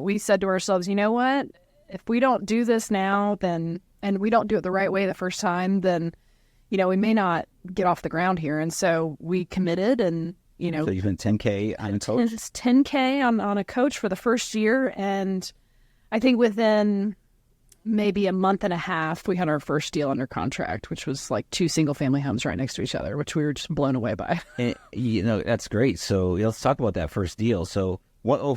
we said to ourselves, you know what? If we don't do this now, then, and we don't do it the right way the first time, then, we may not get off the ground here. And so we committed and, So you spent $10K on a coach? It's $10K on a coach for the first year. And I think within maybe a month and a half, we had our first deal under contract, which was like 2 single-family homes right next to each other, which we were just blown away by. And, that's great. So let's talk about that first deal. So,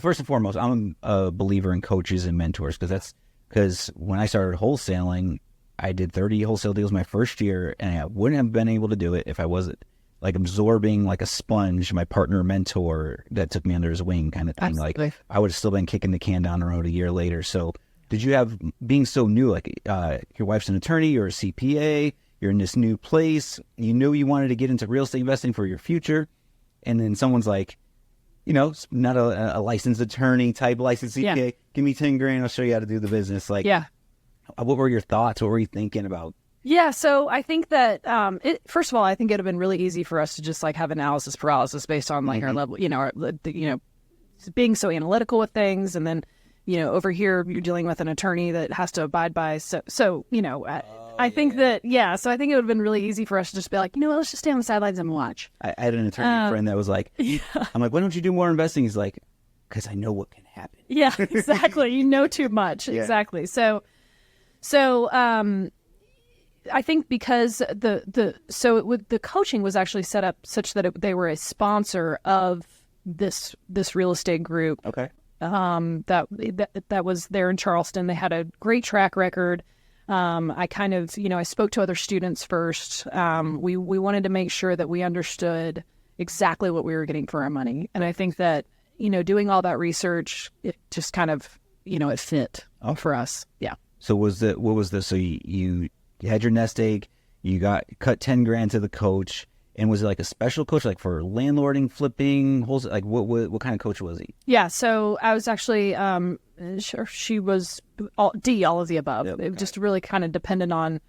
first and foremost, I'm a believer in coaches and mentors because when I started wholesaling, I did 30 wholesale deals my first year, and I wouldn't have been able to do it if I wasn't like absorbing like a sponge, my partner mentor that took me under his wing kind of thing. Absolutely. Like I would have still been kicking the can down the road a year later. So did you have, being so new, like your wife's an attorney, you're a CPA, you're in this new place, you knew you wanted to get into real estate investing for your future, and then someone's like, not a licensed attorney type licensed CPA, give me 10 grand, I'll show you how to do the business. Like, what were your thoughts? What were you thinking about? Yeah, so I think that, first of all, I think it would have been really easy for us to just like have analysis paralysis based on like our level, being so analytical with things. And then, over here, you're dealing with an attorney that has to abide by. I think that, so I think it would have been really easy for us to just be like, let's just stay on the sidelines and watch. I had an attorney friend that was like, I'm like, why don't you do more investing? He's like, because I know what can happen. Yeah, exactly. You know too much. Yeah. Exactly. So, I think because the coaching was actually set up such that they were a sponsor of this real estate group. Okay. That was there in Charleston. They had a great track record. I kind of, I spoke to other students first. We wanted to make sure that we understood exactly what we were getting for our money. And I think that, doing all that research, it just kind of, it fit for us. Yeah. So what was the, so you had your nest egg, you cut 10 grand to the coach, and was it like a special coach, like for landlording, flipping, wholesale? Like what kind of coach was he? Yeah, so I was actually, she was all of the above. Yep, it just really kind of depended on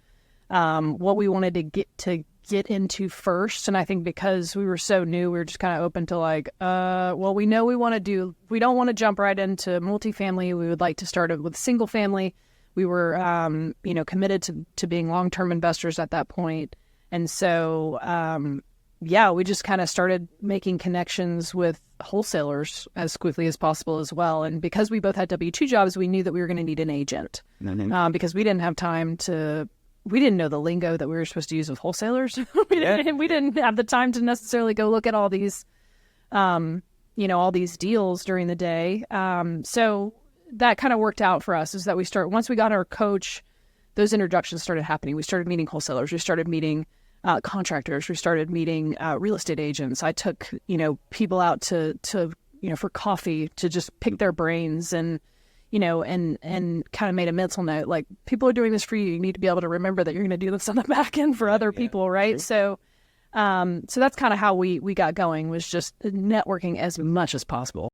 what we wanted to get into first. And I think because we were so new, we were just kind of open to like, we know we don't want to jump right into multifamily. We would like to start it with single family. We were, committed to being long-term investors at that point. And so, we just kind of started making connections with wholesalers as quickly as possible as well. And because we both had W-2 jobs, we knew that we were going to need an agent because we didn't have time we didn't know the lingo that we were supposed to use with wholesalers. We didn't have the time to necessarily go look at all these, all these deals during the day. So that kind of worked out for us is that once we got our coach, those introductions started happening. We started meeting wholesalers. We started meeting contractors. We started meeting real estate agents. I took, people out to for coffee to just pick their brains and kind of made a mental note. Like, people are doing this for you. You need to be able to remember that you're going to do this on the back end for other people, right? True. So that's kind of how we got going, was just networking as much as possible.